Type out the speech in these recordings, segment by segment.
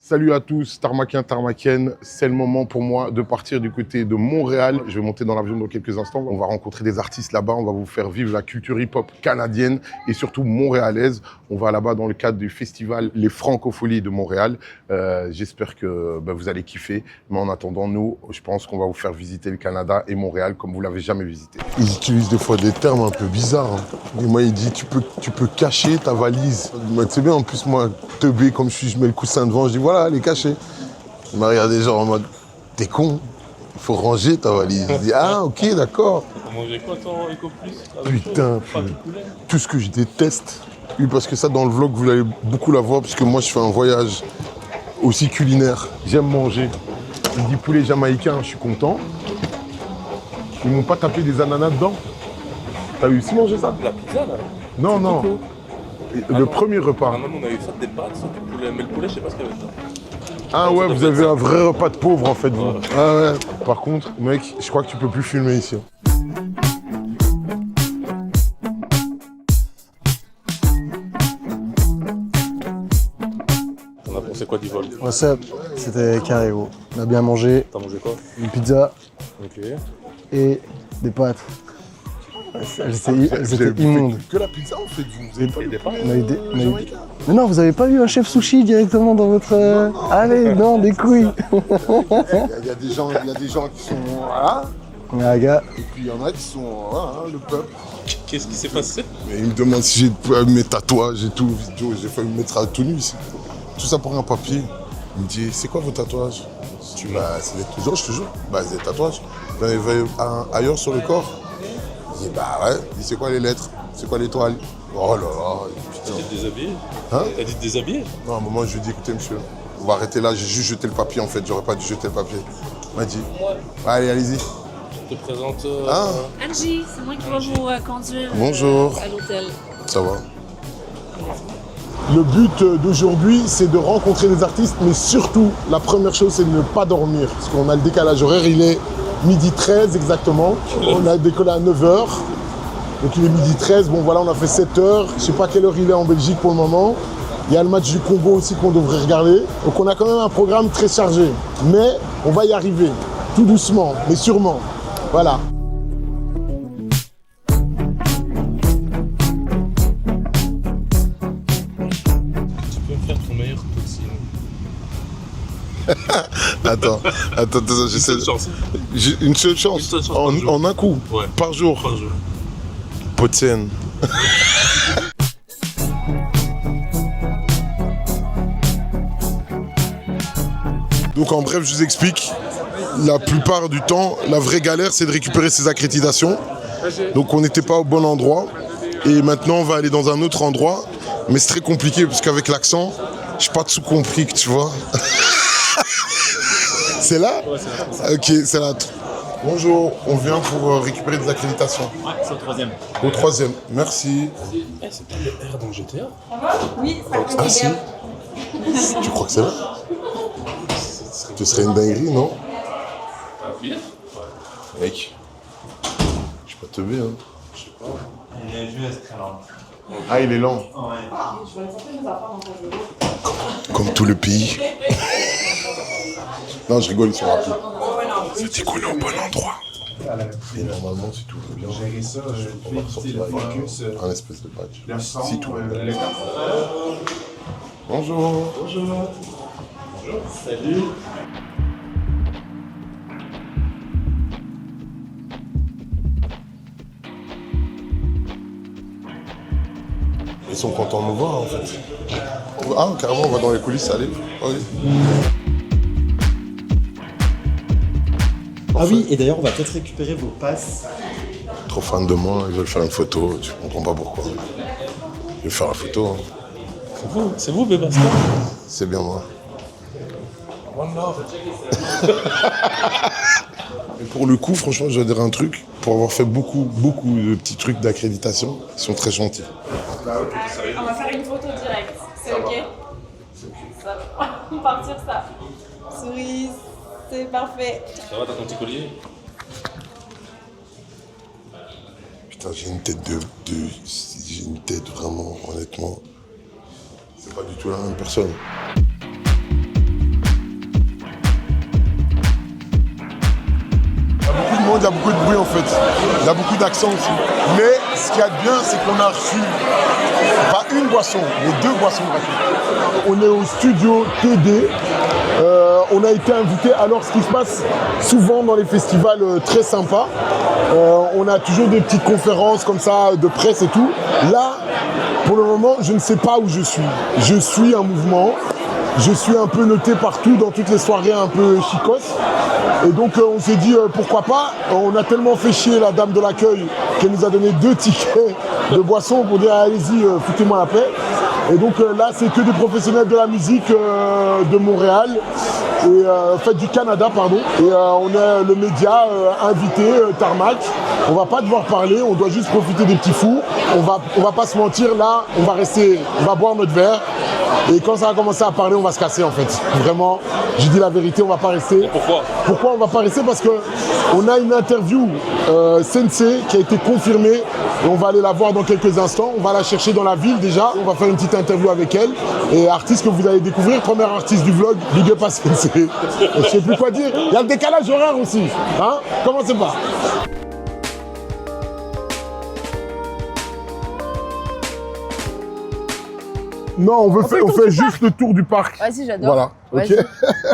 Salut à tous, Tarmakiens, Tarmakiennes. C'est le moment pour moi de partir du côté de Montréal. Je vais monter dans l'avion dans quelques instants. On va rencontrer des artistes là-bas. On va vous faire vivre la culture hip-hop canadienne et surtout montréalaise. On va là-bas dans le cadre du festival Les Francopholies de Montréal. J'espère que vous allez kiffer. Mais en attendant, nous, je pense qu'on va vous faire visiter le Canada et Montréal comme vous l'avez jamais visité. Ils utilisent des fois des termes un peu bizarres. Et moi, il dit tu peux cacher ta valise. C'est bien, en plus, moi, teubé comme je mets le coussin devant. Je dis voilà, elle est cachée. Il m'a regardé genre en mode t'es con, il faut ranger ta valise. Je dis ah ok d'accord. T'as mangé quoi toi, Eco Plus? Putain, tout ce que je déteste. Oui, parce que ça dans le vlog vous allez beaucoup la voir, puisque moi je fais un voyage aussi culinaire. J'aime manger. Il dit poulet jamaïcain, je suis content. Ils m'ont pas tapé des ananas dedans. T'as eu aussi mangé ça? La pizza là? Non, non. Coco. Le premier repas. Ah non, on a eu ça, des pâtes, ça, du poulet. Mais le poulet, je sais pas ce qu'il y avait dedans. Ah ouais, vous avez un vrai repas de pauvre en fait, vous. Ouais. Ah ouais. Par contre, mec, je crois que tu peux plus filmer ici. T'en as pensé quoi du vol? What's up? C'était carré gros. On a bien mangé, T'as mangé quoi? une pizza Ok. et des pâtes. Elles étaient immondes. Que la pizza en fait, vous avez pas Et des pâtes? On a eu des- Mais non, vous avez pas vu un chef sushi directement dans votre... Allez, non, des couilles. Il y a des gens qui sont voilà, Ah gars, et puis il y en a qui sont voilà, le peuple. Qu'est-ce qui s'est passé? Mais il me demande si j'ai mes tatouages et tout. J'ai failli me mettre à tout nu ici. Tout ça pour un papier. Il me dit c'est quoi vos tatouages? C'est des tatouages, je te jure. C'est des tatouages. Vous en avez ailleurs sur le corps? Il dit ouais. Il dit c'est quoi les lettres? C'est quoi l'étoile? Oh là là, T'as putain. dit de déshabiller? Hein? T'as dit de déshabiller? Non, à un moment, je lui ai dit, écoutez, monsieur, on va arrêter là, j'ai juste jeté le papier, en fait, j'aurais pas dû jeter le papier. Il m'a dit, allez, allez-y. Je te présente. Angie, c'est moi qui vais vous conduire Bonjour. à l'hôtel. Ça va. Le but d'aujourd'hui, c'est de rencontrer des artistes, mais surtout, la première chose, c'est de ne pas dormir. Parce qu'on a le décalage horaire, il est midi 13 exactement. On a décollé à 9h. Donc il est midi 13, bon voilà, on a fait 7h. Je sais pas quelle heure il est en Belgique pour le moment. Il y a le match du Congo aussi qu'on devrait regarder. Donc on a quand même un programme très chargé. Mais on va y arriver, tout doucement, mais sûrement. Voilà. Tu peux me faire ton meilleur toxine. Attends, j'essaie Une seule chance. J'ai une seule chance, Une seule chance par jour. en un coup, Ouais. par jour. Par jour. Potienne. Donc en bref, je vous explique. La plupart du temps, la vraie galère, c'est de récupérer ses accréditations. Donc on n'était pas au bon endroit. Et maintenant, on va aller dans un autre endroit. Mais c'est très compliqué parce qu'avec l'accent, je n'ai pas tout compris, que tu vois. C'est là? Ouais, c'est là. Ok, c'est là. Bonjour, on vient pour récupérer des accréditations. Ouais, c'est au troisième. Au troisième, merci. C'est pas le R dans GTA? Oui, ça fait Ah des si? gars. Tu crois que c'est là? Ce serait une dinguerie, non? Bien. Mec, je suis pas teubé, hein. Je sais pas. Il est juste très lent. Ah, il est lent. Comme tout le pays. Non, je rigole, ils sont rapides. Ça dit qu'on est au bon endroit. Et normalement, si tout va bien, Gérer ça, on va ressortir avec focus, un espèce de badge. le son, Si tout va bien. le Bonjour. Bonjour. Salut. Ils sont contents de nous voir, en fait. Ah, carrément, on va dans les coulisses, allez. Oui. Ah oui, et d'ailleurs, on va peut-être récupérer vos passes. Trop fan de moi, ils veulent faire une photo, je comprends pas pourquoi. Ils veulent faire la photo, hein. C'est vous, Bébasta? C'est bien moi. One love. Et pour le coup, franchement, je vais dire un truc. Pour avoir fait beaucoup de petits trucs d'accréditation, ils sont très gentils. On va faire une photo directe. C'est ok? Ça va. On part sur ça. Souris, c'est parfait. Ça va, t'as ton petit collier? Putain, j'ai une tête j'ai une tête vraiment, honnêtement. C'est pas du tout la même personne. a beaucoup de bruit en fait. Il y a beaucoup d'accent aussi. Mais ce qu'il y a de bien, c'est qu'on a reçu pas une boisson, mais 2 boissons gratuites. On est au studio TD. On a été invité. Alors, ce qui se passe souvent dans les festivals très sympas, on a toujours des petites conférences comme ça, de presse et tout. Là, pour le moment, je ne sais pas où je suis. Je suis un mouvement. Je suis un peu noté partout dans toutes les soirées un peu chicos. Et donc on s'est dit pourquoi pas. On a tellement fait chier la dame de l'accueil qu'elle nous a donné 2 tickets de boissons pour dire allez-y, foutez-moi la paix. Et donc là c'est que des professionnels de la musique de Montréal. Et du Canada, pardon. Et on est le média invité, Tarmac. On va pas devoir parler, on doit juste profiter des petits fous. On va pas se mentir, là, on va boire notre verre. Et quand ça va commencer à parler, on va se casser en fait. Vraiment, je dis la vérité, on va pas rester. Et pourquoi? Pourquoi on va pas rester? Parce que on a une interview Sensei qui a été confirmée. Et on va aller la voir dans quelques instants. On va la chercher dans la ville déjà. On va faire une petite interview avec elle. Et artiste que vous allez découvrir, première artiste du vlog, Big Up à Sensei. Je sais plus quoi dire. Il y a le décalage horaire aussi. Hein? Commencez pas. Non, on fait juste le tour du parc. Vas-y, j'adore. Voilà, ok.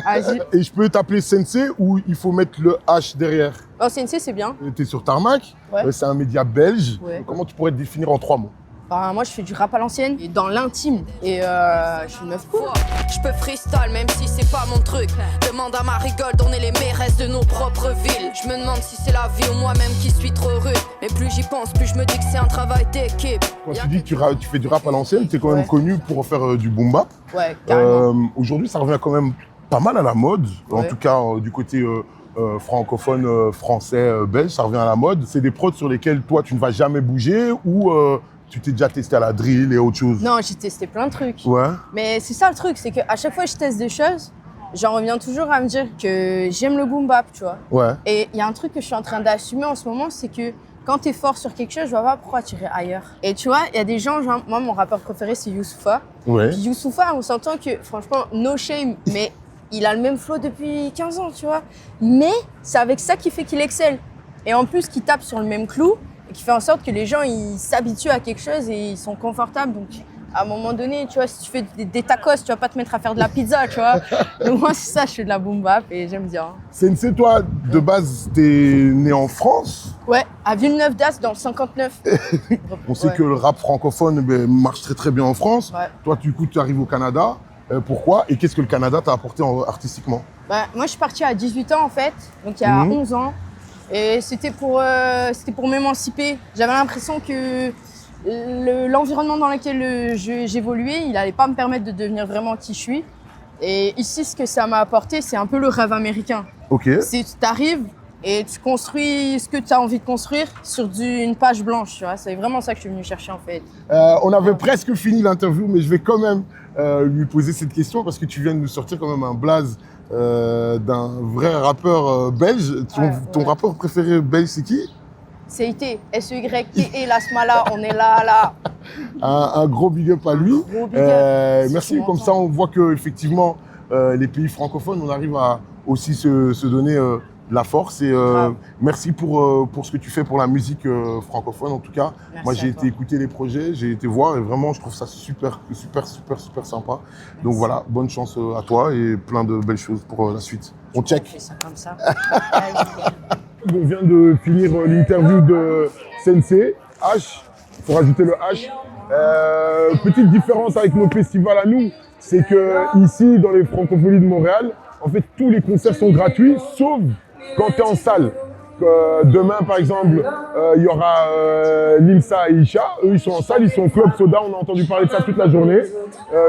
Vas-y. Et je peux t'appeler Sensei ou il faut mettre le H derrière? Oh, Sensei, c'est bien. T'es sur Tarmac, Ouais. C'est un média belge. Ouais. Comment tu pourrais te définir en 3 mots? Bah, moi, je fais du rap à l'ancienne et dans l'intime. Et je suis une meuf cool. Je peux freestyle même si c'est pas mon truc. Demande à Marigold, on est les mairesses de nos propres villes. Je me demande si c'est la vie ou moi-même qui suis trop rude. Mais plus j'y pense, plus je me dis que c'est un travail d'équipe. Quand tu dis que tu fais du rap à l'ancienne, t'es quand même Ouais. connu pour faire du boom bap. Ouais, carrément. Aujourd'hui, ça revient quand même pas mal à la mode. En Ouais. tout cas, du côté francophone, français, belge, ça revient à la mode. C'est des prods sur lesquels toi, tu ne vas jamais bouger ou tu t'es déjà testé à la drill et autre chose? Non, j'ai testé plein de trucs. Ouais. Mais c'est ça le truc, c'est qu'à chaque fois que je teste des choses, j'en reviens toujours à me dire que j'aime le boom bap, tu vois. Ouais. Et il y a un truc que je suis en train d'assumer en ce moment, c'est que quand t'es fort sur quelque chose, je vois pas pourquoi tirer ailleurs. Et tu vois, il y a des gens, genre, moi, mon rappeur préféré, c'est Youssoupha. Ouais. Puis Youssoupha, on s'entend que, franchement, no shame, mais il a le même flow depuis 15 ans, tu vois. Mais c'est avec ça qui fait qu'il excelle. Et en plus, qu'il tape sur le même clou et qui fait en sorte que les gens, ils s'habituent à quelque chose et ils sont confortables. Donc, à un moment donné, tu vois, si tu fais des tacos, tu vas pas te mettre à faire de la pizza, tu vois. Donc moi, c'est ça, je fais de la boom bap et j'aime bien. Sensei, toi, de base, t'es né en France. Ouais, à Villeneuve d'Ascq, dans le 59. On sait Ouais. que le rap francophone marche très très bien en France. Ouais. Toi, du coup, tu arrives au Canada. Pourquoi? Et qu'est-ce que le Canada t'a apporté artistiquement? Bah, moi, je suis partie à 18 ans, en fait, donc il y a 11 ans. Et c'était pour m'émanciper. J'avais l'impression que l'environnement dans lequel j'évoluais, il n'allait pas me permettre de devenir vraiment qui je suis. Et ici, ce que ça m'a apporté, c'est un peu le rêve américain. Ok. Tu arrives et tu construis ce que tu as envie de construire sur une page blanche, tu vois. C'est vraiment ça que je suis venue chercher, en fait. On avait presque fini l'interview, mais je vais quand même lui poser cette question parce que tu viens de nous sortir quand même un blaze d'un vrai rappeur belge. Ton rappeur préféré belge, c'est qui? CIT, S-E-Y-T-E, la Smala, on est là. Un gros big up à lui. Gros big up. Merci, comme ça on voit que effectivement les pays francophones, on arrive à aussi se donner de la force. Et merci pour ce que tu fais pour la musique francophone en tout cas. Merci. Moi j'ai été écouter les projets, j'ai été voir et vraiment je trouve ça super sympa. Donc voilà, bonne chance à toi et plein de belles choses pour la suite. On check. On fait ça comme ça. On vient de finir l'interview de Sensei, H, il faut rajouter le H. Petite différence avec nos festivals à nous, c'est que ici, dans les francophonies de Montréal, en fait, tous les concerts sont gratuits, sauf quand tu es en salle. Demain, par exemple, il y aura Limsa et Isha. Eux, ils sont en salle, ils sont au Club Soda. On a entendu parler de ça toute la journée.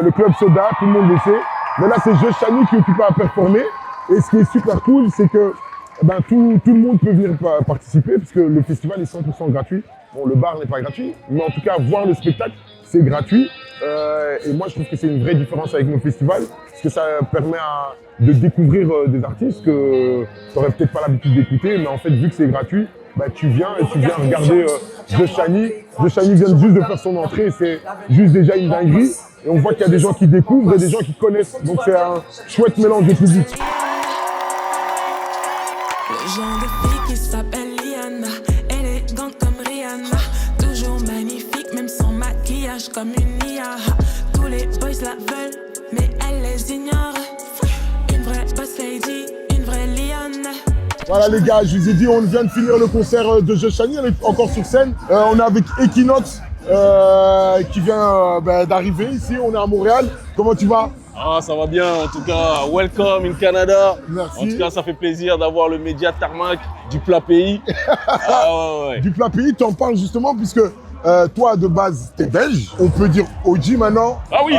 Le Club Soda, tout le monde le sait. Mais là, c'est Josh Chani qui est occupé à performer. Et ce qui est super cool, c'est que tout le monde peut venir participer parce que le festival est 100% gratuit. Bon, le bar n'est pas gratuit, mais en tout cas, voir le spectacle, c'est gratuit. Et moi, je trouve que c'est une vraie différence avec nos festivals parce que ça permet de découvrir des artistes que tu n'aurais peut-être pas l'habitude d'écouter, mais en fait, vu que c'est gratuit, tu viens et tu viens regarder The Shani. The Shani vient juste de faire son entrée, c'est juste déjà une dinguerie. Et on voit qu'il y a des gens qui découvrent et des gens qui connaissent. Donc c'est un chouette mélange de public. Le genre de fille qui s'appelle comme une IA. Tous les boys la veulent, mais elle les ignore. Une vraie boss lady, une vraie lionne. Voilà les gars, je vous ai dit, on vient de finir le concert de Joshani, on est encore sur scène. On est avec Equinox qui vient d'arriver ici, on est à Montréal. Comment tu vas? Ah, ça va bien, en tout cas, welcome in Canada. Merci. En tout cas, ça fait plaisir d'avoir le média Tarmac du plat pays. Ouais. Du plat pays, tu en parles justement puisque toi de base t'es belge, on peut dire OG maintenant. Ah oui,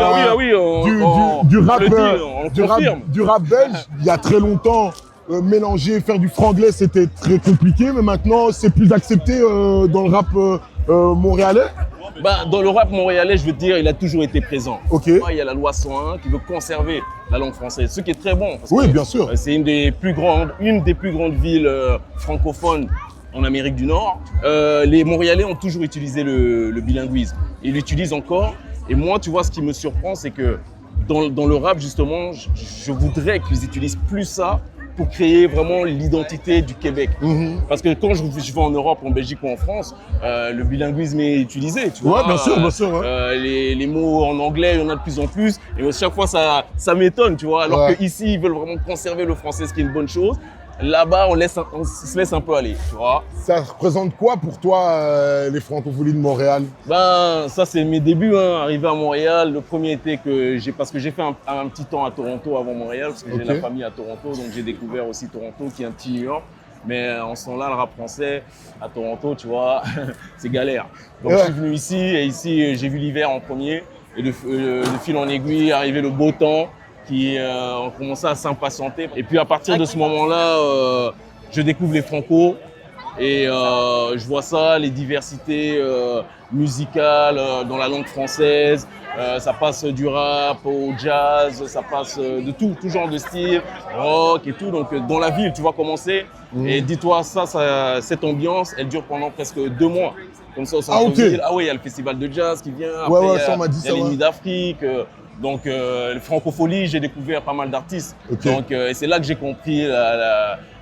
du rap, le dit, on confirme. du rap belge. Il y a très longtemps, mélanger, faire du franglais c'était très compliqué, mais maintenant c'est plus accepté dans le rap montréalais. Bah, dans le rap montréalais, je veux dire, il a toujours été présent. Ok. Il y a la loi 101 qui veut conserver la langue française, ce qui est très bon. Parce Oui, que, bien sûr. C'est une des plus grandes villes francophones en Amérique du Nord. Les Montréalais ont toujours utilisé le bilinguisme. Ils l'utilisent encore. Et moi, tu vois, ce qui me surprend, c'est que dans le rap, justement, je voudrais qu'ils utilisent plus ça pour créer vraiment l'identité du Québec. Parce que quand je vais en Europe, en Belgique ou en France, le bilinguisme est utilisé, tu vois. Ouais, bien sûr. Ouais. Les mots en anglais, il y en a de plus en plus. Et à chaque fois, ça m'étonne, tu vois. Alors qu'ici, ils veulent vraiment conserver le français, ce qui est une bonne chose. Là-bas, on se laisse un peu aller, tu vois. Ça représente quoi pour toi, les francophonies de Montréal? Ben, ça, c'est mes débuts, hein. Arrivé à Montréal, le premier été parce que j'ai fait un petit temps à Toronto avant Montréal, parce que j'ai la famille à Toronto, donc j'ai découvert aussi Toronto, qui est un petit New York. Mais en ce temps-là, le rap français à Toronto, tu vois, c'est galère. Donc je suis venu ici, et ici, j'ai vu l'hiver en premier. Et de fil en aiguille, arrivé le beau temps, qui ont commencé à s'impatienter. Et puis à partir de ce moment-là, je découvre les Franco et je vois ça, les diversités musicales dans la langue française. Ça passe du rap au jazz, ça passe de tout genre de style, rock et tout. Donc dans la ville, tu vas commencer. Et dis-toi, cette ambiance, elle dure pendant presque 2 mois. Comme ça au centre-ville. Ah oui, il y a le festival de jazz qui vient. Après, il y a les Nuits d'Afrique. Donc, le Francophonie, j'ai découvert pas mal d'artistes. Donc, et c'est là que j'ai compris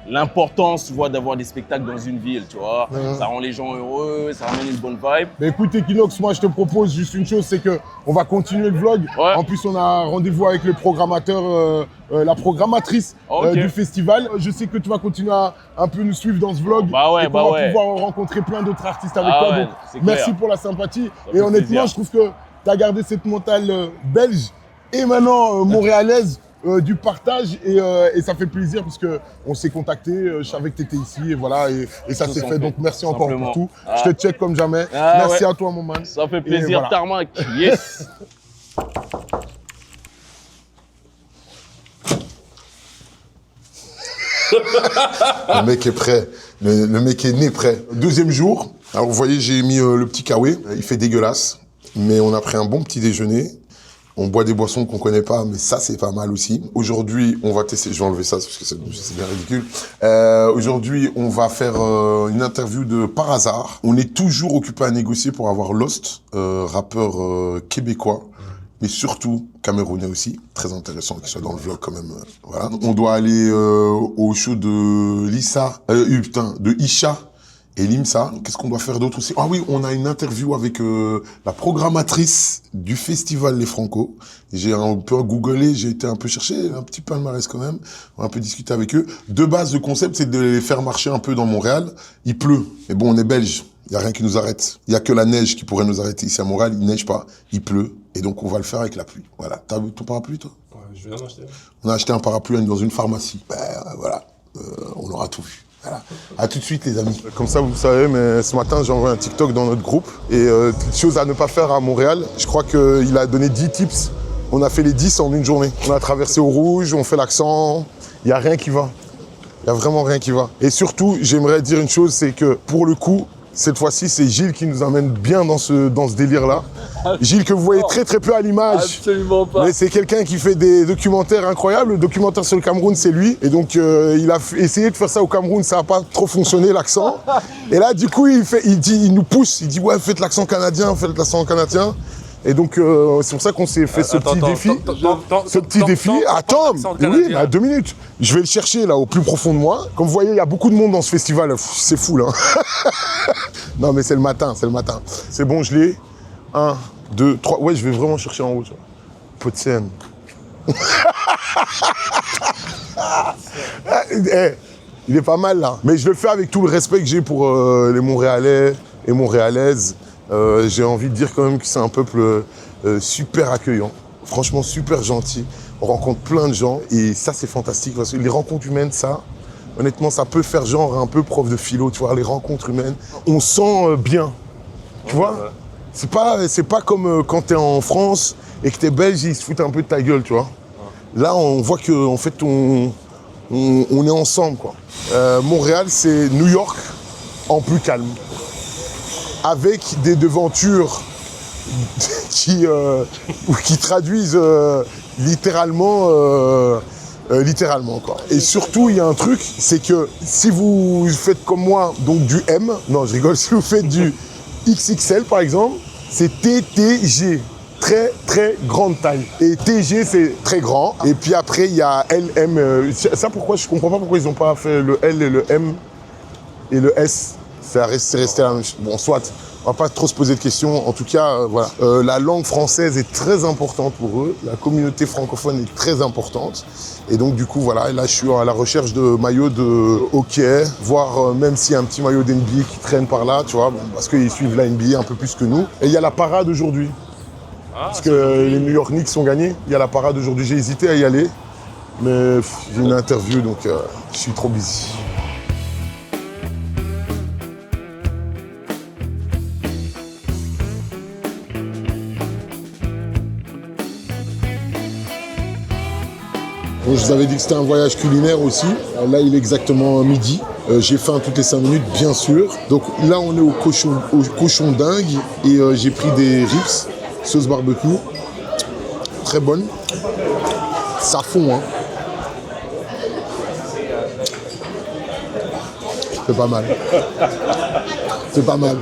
l'importance, tu vois, d'avoir des spectacles dans une ville, tu vois. Ça rend les gens heureux, ça ramène une bonne vibe. Mais écoute, Equinox, moi, je te propose juste une chose, c'est qu'on va continuer le vlog. En plus, on a rendez-vous avec le programmateur, la programmatrice du festival. Je sais que tu vas continuer à un peu nous suivre dans ce vlog. Et qu'on va pouvoir rencontrer plein d'autres artistes avec toi. Donc, merci pour la sympathie. Et honnêtement, je trouve que tu as gardé cette mentale belge et maintenant montréalaise du partage et ça fait plaisir parce qu'on s'est contacté, je savais que tu étais ici et voilà et ça s'est fait. Donc merci encore pour tout. Je te check comme jamais. Merci à toi mon man. Ça fait plaisir, voilà. Tarmac. Yes. Le mec est prêt. Le mec est né prêt. 2e jour. Alors vous voyez, j'ai mis le petit kawé. Il fait dégueulasse. Mais on a pris un bon petit déjeuner. On boit des boissons qu'on connaît pas, mais ça, c'est pas mal aussi. Aujourd'hui, on va tester... Je vais enlever ça, parce que c'est bien ridicule. Aujourd'hui, on va faire une interview de Par Hasard. On est toujours occupé à négocier pour avoir Lost, rappeur québécois, mais surtout camerounais aussi. Très intéressant qu'il soit dans le vlog quand même. Voilà. On doit aller au show de de Isha. Et Limsa, qu'est-ce qu'on doit faire d'autre aussi? Ah oui, on a une interview avec la programmatrice du festival Les Franco. J'ai un peu googlé, j'ai été un peu chercher, un petit palmarès quand même. On a un peu discuté avec eux. De base, le concept, c'est de les faire marcher un peu dans Montréal. Il pleut, mais bon, on est belge. Il n'y a rien qui nous arrête. Il n'y a que la neige qui pourrait nous arrêter ici à Montréal. Il neige pas, il pleut. Et donc, on va le faire avec la pluie. Voilà. T'as vu ton parapluie, toi? Ouais, je viens d'acheter. On a acheté un parapluie dans une pharmacie. Voilà. On aura tout vu. Voilà. À tout de suite les amis. Comme ça vous le savez, mais ce matin j'ai envoyé un TikTok dans notre groupe et chose à ne pas faire à Montréal. Je crois qu'il a donné 10 tips. On a fait les 10 en une journée. On a traversé au rouge, on fait l'accent. Il n'y a rien qui va. Il n'y a vraiment rien qui va. Et surtout, j'aimerais dire une chose, c'est que pour le coup, cette fois-ci, c'est Gilles qui nous amène bien dans ce délire-là. Gilles que vous voyez très très peu à l'image. Absolument pas. Mais c'est quelqu'un qui fait des documentaires incroyables. Le documentaire sur le Cameroun, c'est lui. Et donc, il a essayé de faire ça au Cameroun, ça n'a pas trop fonctionné, l'accent. Et là, du coup, il nous pousse. Il dit, ouais, faites l'accent canadien, faites l'accent canadien. Et donc, c'est pour ça qu'on s'est fait ce petit défi. Ce petit défi. Attends, oui, mais à 2 minutes. Je vais le chercher là, au plus profond de moi. Comme vous voyez, il y a beaucoup de monde dans ce festival. C'est fou, là. Non, mais c'est le matin, c'est le matin. C'est bon, je l'ai. 1, 2, 3. Ouais, je vais vraiment chercher en haut. Tu vois. Pot de scène. Il est pas mal là. Mais je le fais avec tout le respect que j'ai pour les Montréalais et Montréalaises. J'ai envie de dire quand même que c'est un peuple super accueillant. Franchement, super gentil. On rencontre plein de gens et ça, c'est fantastique parce que les rencontres humaines, ça, honnêtement, ça peut faire genre un peu prof de philo, tu vois, les rencontres humaines. On sent bien, tu vois. C'est pas comme quand t'es en France et que t'es belge, ils se foutent un peu de ta gueule, tu vois. Là, on voit qu'en fait, on est ensemble, quoi. Montréal, c'est New York en plus calme. Avec des devantures qui traduisent littéralement, quoi. Et surtout, il y a un truc, c'est que si vous faites comme moi, donc du M, non, je rigole, si vous faites du XXL, par exemple, c'est TTG. Très, très grande taille. Et TG, c'est très grand. Et puis après, il y a LM. Ça, pourquoi je comprends pas pourquoi ils n'ont pas fait le L et le M et le S. C'est resté la même chose. Bon, soit. On va pas trop se poser de questions. En tout cas, voilà. La langue française est très importante pour eux. La communauté francophone est très importante. Et donc, du coup, voilà. Et là, je suis à la recherche de maillots de hockey, voire même s'il y a un petit maillot d'NBA qui traîne par là, tu vois, parce qu'ils suivent la NBA un peu plus que nous. Et il y a la parade aujourd'hui. Parce que les New York Knicks ont gagné. Il y a la parade aujourd'hui. J'ai hésité à y aller. Mais j'ai une interview, donc je suis trop busy. Bon, je vous avais dit que c'était un voyage culinaire aussi. Là, il est exactement midi. J'ai faim toutes les 5 minutes, bien sûr. Donc là, on est au cochon dingue. Et j'ai pris des ribs, sauce barbecue. Très bonne. Ça fond, hein. C'est pas mal. C'est pas mal.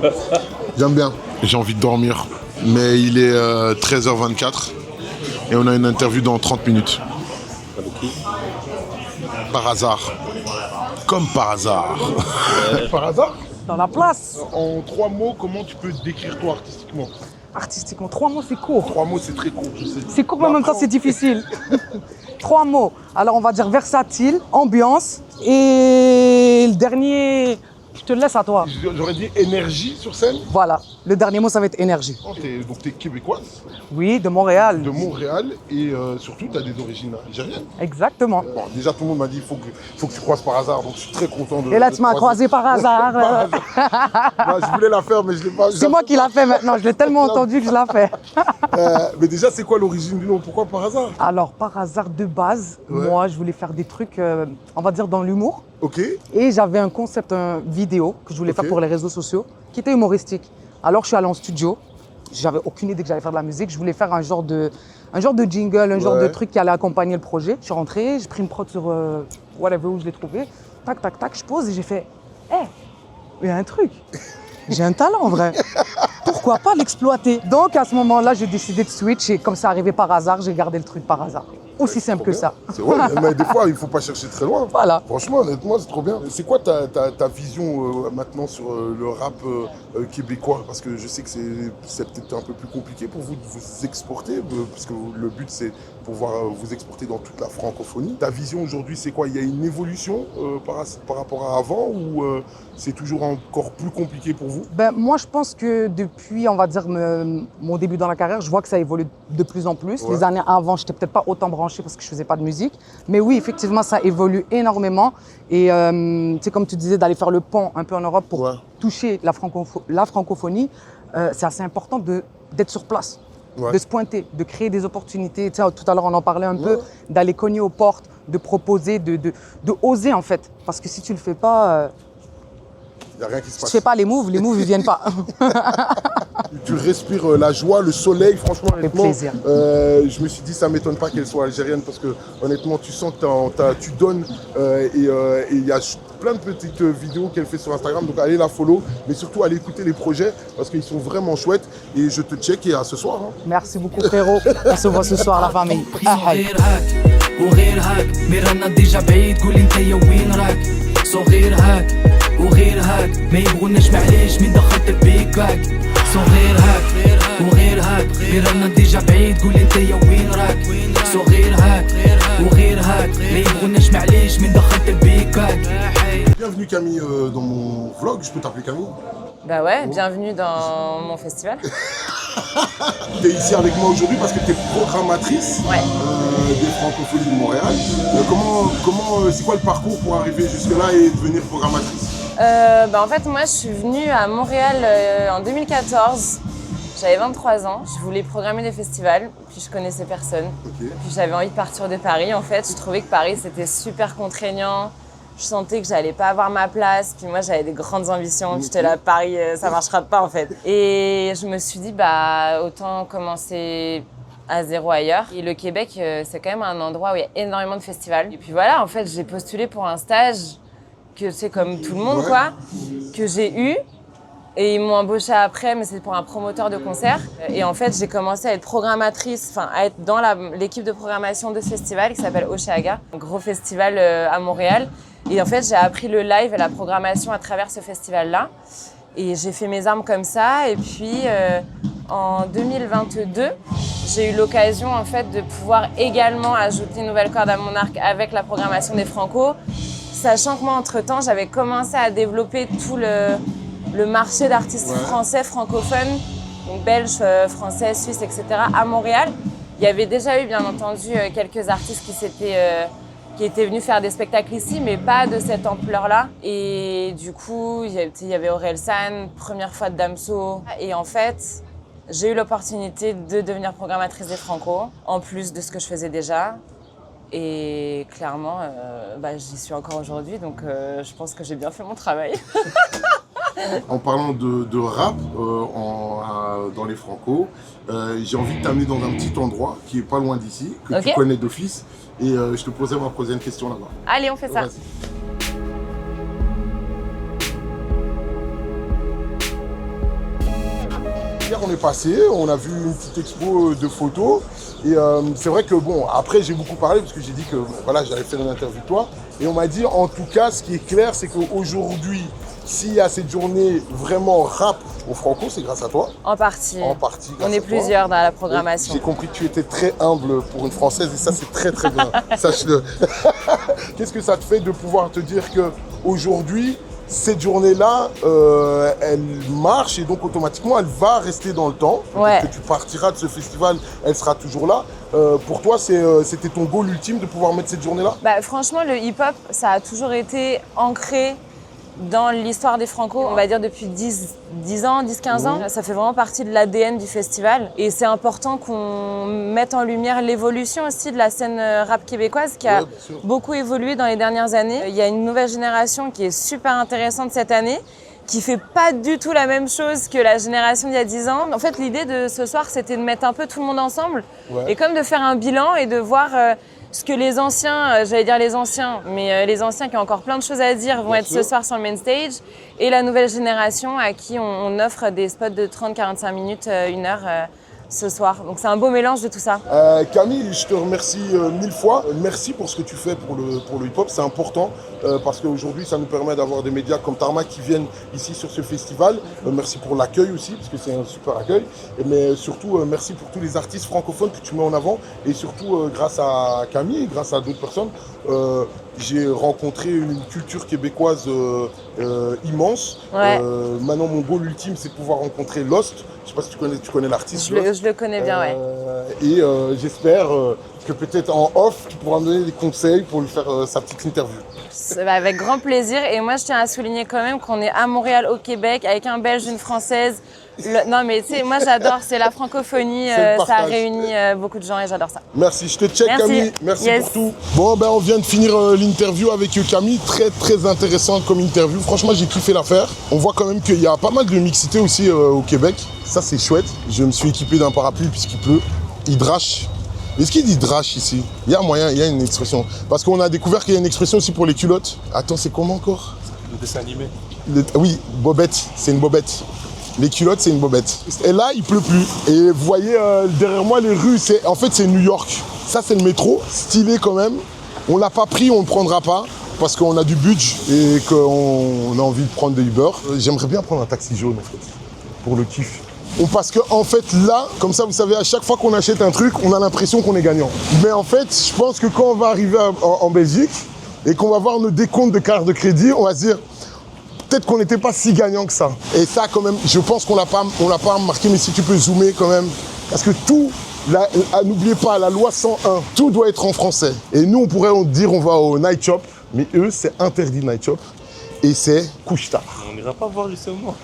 J'aime bien. J'ai envie de dormir. Mais il est 13h24. Et on a une interview dans 30 minutes. Par hasard. Comme par hasard. Par hasard? Dans la place. En 3 mots, comment tu peux te décrire toi artistiquement? Artistiquement, 3 mots, c'est court. 3 mots, c'est très court, je sais. C'est court, mais en même temps, c'est difficile. 3 mots. Alors, on va dire versatile, ambiance, et le dernier, je te le laisse à toi. J'aurais dit énergie sur scène. Voilà. Le dernier mot, ça va être énergie. Oh, donc, t'es québécoise? Oui, de Montréal. De Montréal, et surtout, t'as des origines algériennes. Exactement. Bon, déjà, tout le monde m'a dit il faut que tu croises par hasard, donc je suis très content de. Et là, tu m'as croisé par hasard. Non, je voulais la faire, mais je l'ai pas. C'est moi qui l'ai fait maintenant. Je l'ai tellement entendu que je l'ai fait. Mais déjà, c'est quoi l'origine du nom? Pourquoi par hasard? Alors, par hasard de base, moi, je voulais faire des trucs, on va dire, dans l'humour. Ok. Et j'avais un concept, vidéo que je voulais faire pour les réseaux sociaux, qui était humoristique. Alors, je suis allé en studio. J'avais aucune idée que j'allais faire de la musique. Je voulais faire un genre de jingle, un genre de truc qui allait accompagner le projet. Je suis rentré, j'ai pris une prod sur whatever où je l'ai trouvé. Tac, tac, tac, je pose et j'ai fait il y a un truc. J'ai un talent en vrai. Pourquoi pas l'exploiter? Donc à ce moment-là, j'ai décidé de switch et comme ça arrivait par hasard, j'ai gardé le truc par hasard. Aussi simple que ça. Ouais, mais des fois, il ne faut pas chercher très loin. Voilà. Franchement, honnêtement, c'est trop bien. C'est quoi ta vision maintenant sur le rap québécois? Parce que je sais que c'est peut-être un peu plus compliqué pour vous de vous exporter, parce que le but, c'est pouvoir vous exporter dans toute la francophonie. Ta vision aujourd'hui, c'est quoi? Il y a une évolution par rapport à avant ou c'est toujours encore plus compliqué pour vous? Moi, je pense que depuis, on va dire, mon début dans la carrière, je vois que ça évolue de plus en plus. Les années avant, je n'étais peut-être pas autant branché parce que je ne faisais pas de musique. Mais oui, effectivement, ça évolue énormément. Et c'est comme tu disais, d'aller faire le pont un peu en Europe pour toucher la francophonie, c'est assez important d'être sur place, de se pointer, de créer des opportunités. Tu sais, tout à l'heure, on en parlait un peu, d'aller cogner aux portes, de proposer, de oser en fait. Parce que si tu ne le fais pas... Il n'y a rien qui se passe. Tu ne fais pas les moves ne viennent pas. Tu respires la joie, le soleil, franchement, honnêtement. Le plaisir. Je me suis dit, ça ne m'étonne pas qu'elle soit algérienne parce que, honnêtement, tu sens que tu donnes et il y a plein de petites vidéos qu'elle fait sur Instagram. Donc, allez la follow, mais surtout, allez écouter les projets parce qu'ils sont vraiment chouettes. Et je te check et à ce soir. Hein. Merci beaucoup, frérot. On se voit ce soir, la famille. وغير هاك ما يبغوناش معليش من دخلت البيك باك صغير هاك وغير رانا ديجا بعيد قول انت يا وين راك صغير هاك وغير هاك ما يبغوناش معليش من دخلت البيكات. Bienvenue Camille dans mon vlog, je peux t'appeler Camille? Bah ouais, bienvenue dans mon festival. Tu es ici avec moi aujourd'hui parce que tu es programmatrice des Francophonies de Montréal. C'est quoi le parcours pour arriver jusque-là et devenir programmatrice? En fait, moi, je suis venue à Montréal en 2014. J'avais 23 ans, je voulais programmer des festivals, puis je connaissais personne. Puis j'avais envie de partir de Paris, en fait. Je trouvais que Paris, c'était super contraignant. Je sentais que j'allais pas avoir ma place, puis moi j'avais des grandes ambitions, j'étais là, Paris, ça marchera pas en fait. Et je me suis dit, autant commencer à zéro ailleurs. Et le Québec, c'est quand même un endroit où il y a énormément de festivals. Et puis voilà, en fait, j'ai postulé pour un stage que c'est comme tout le monde, quoi, que j'ai eu. Et ils m'ont embauché après, mais c'était pour un promoteur de concert. Et en fait, j'ai commencé à être programmatrice, à être dans l'équipe de programmation de ce festival qui s'appelle Oshéaga, un gros festival à Montréal. Et en fait, j'ai appris le live et la programmation à travers ce festival-là. Et j'ai fait mes armes comme ça. Et puis, en 2022, j'ai eu l'occasion en fait de pouvoir également ajouter une nouvelle corde à mon arc avec la programmation des Franco, sachant que moi, entre-temps, j'avais commencé à développer tout le marché d'artistes français, francophones, donc belges, français, suisses, etc. à Montréal. Il y avait déjà eu, bien entendu, quelques artistes qui étaient venus faire des spectacles ici, mais pas de cette ampleur-là. Et du coup, il y avait Orelsan, première fois de Damso. Et en fait, j'ai eu l'opportunité de devenir programmatrice des Franco, en plus de ce que je faisais déjà. Et clairement, j'y suis encore aujourd'hui, donc je pense que j'ai bien fait mon travail. En parlant de rap dans les Franco, j'ai envie de t'amener dans un petit endroit qui est pas loin d'ici, que tu connais d'office, et je te poserai ma prochaine question là-bas. Allez, on fait ça. Hier on est passé, on a vu une petite expo de photos, et c'est vrai que après j'ai beaucoup parlé parce que j'ai dit que j'allais faire une interview de toi, et on m'a dit en tout cas ce qui est clair c'est qu'aujourd'hui, s'il y a cette journée vraiment rap au Franco, c'est grâce à toi. En partie. En partie. On est plusieurs dans la programmation. J'ai compris que tu étais très humble pour une Française et ça, c'est très très bien. Sache-le. Qu'est-ce que ça te fait de pouvoir te dire qu'aujourd'hui, cette journée-là, elle marche et donc automatiquement, elle va rester dans le temps. Que tu partiras de ce festival, elle sera toujours là. Pour toi, c'était ton goal ultime de pouvoir mettre cette journée-là? Franchement, le hip-hop, ça a toujours été ancré dans l'histoire des Franco, on va dire depuis 10 ans, 10-15 ans. Ça fait vraiment partie de l'ADN du festival. Et c'est important qu'on mette en lumière l'évolution aussi de la scène rap québécoise qui a beaucoup évolué dans les dernières années. Il y a une nouvelle génération qui est super intéressante cette année, qui fait pas du tout la même chose que la génération d'il y a 10 ans. En fait, l'idée de ce soir, c'était de mettre un peu tout le monde ensemble et comme de faire un bilan et de voir ce que les anciens, j'allais dire les anciens, mais les anciens qui ont encore plein de choses à dire vont être ce soir sur le main stage, et la nouvelle génération à qui on offre des spots de 30-45 minutes, 1 heure ce soir. Donc c'est un beau mélange de tout ça. Camille, je te remercie 1000 fois. Merci pour ce que tu fais pour le hip-hop, c'est important parce qu'aujourd'hui ça nous permet d'avoir des médias comme Tarmac qui viennent ici sur ce festival. Merci pour l'accueil aussi, parce que c'est un super accueil. Mais surtout, merci pour tous les artistes francophones que tu mets en avant. Et surtout, grâce à Camille, grâce à d'autres personnes, j'ai rencontré une culture québécoise immense. Maintenant, mon goal ultime, c'est de pouvoir rencontrer Lost. Je ne sais pas si tu connais l'artiste. Je le connais bien, Et j'espère que peut-être en off, tu pourras me donner des conseils pour lui faire sa petite interview. Avec grand plaisir. Et moi, je tiens à souligner quand même qu'on est à Montréal, au Québec, avec un Belge, une Française. Non, mais tu sais, moi, j'adore. C'est la francophonie. Ça réunit beaucoup de gens et j'adore ça. Merci. Je te check, Camille. Merci pour tout. Bon, on vient de finir l'interview avec Camille. Très, très intéressante comme interview. Franchement, j'ai kiffé l'affaire. On voit quand même qu'il y a pas mal de mixité aussi au Québec. Ça, c'est chouette. Je me suis équipé d'un parapluie puisqu'il pleut. Il drache. Est-ce qu'il dit drache ici? Il y a moyen, il y a une expression. Parce qu'on a découvert qu'il y a une expression aussi pour les culottes. Attends, c'est comment encore? Le dessin animé. Oui, bobette, c'est une bobette. Les culottes, c'est une bobette. Et là, il pleut plus. Et vous voyez derrière moi les rues, en fait, c'est New York. Ça, c'est le métro, stylé quand même. On l'a pas pris, on le prendra pas. Parce qu'on a du budget et qu'on a envie de prendre des Uber. J'aimerais bien prendre un taxi jaune, en fait, pour le kiff. Parce que en fait là, comme ça vous savez, à chaque fois qu'on achète un truc, on a l'impression qu'on est gagnant. Mais en fait, je pense que quand on va arriver en Belgique et qu'on va voir nos décomptes de cartes de crédit, on va se dire peut-être qu'on n'était pas si gagnant que ça. Et ça quand même, je pense qu'on l'a pas remarqué, mais si tu peux zoomer quand même, parce que tout, n'oubliez pas, la loi 101, tout doit être en français. Et nous, on pourrait dire on va au night shop, mais eux, c'est interdit night shop. Et c'est couche-tard. On n'ira pas voir justement.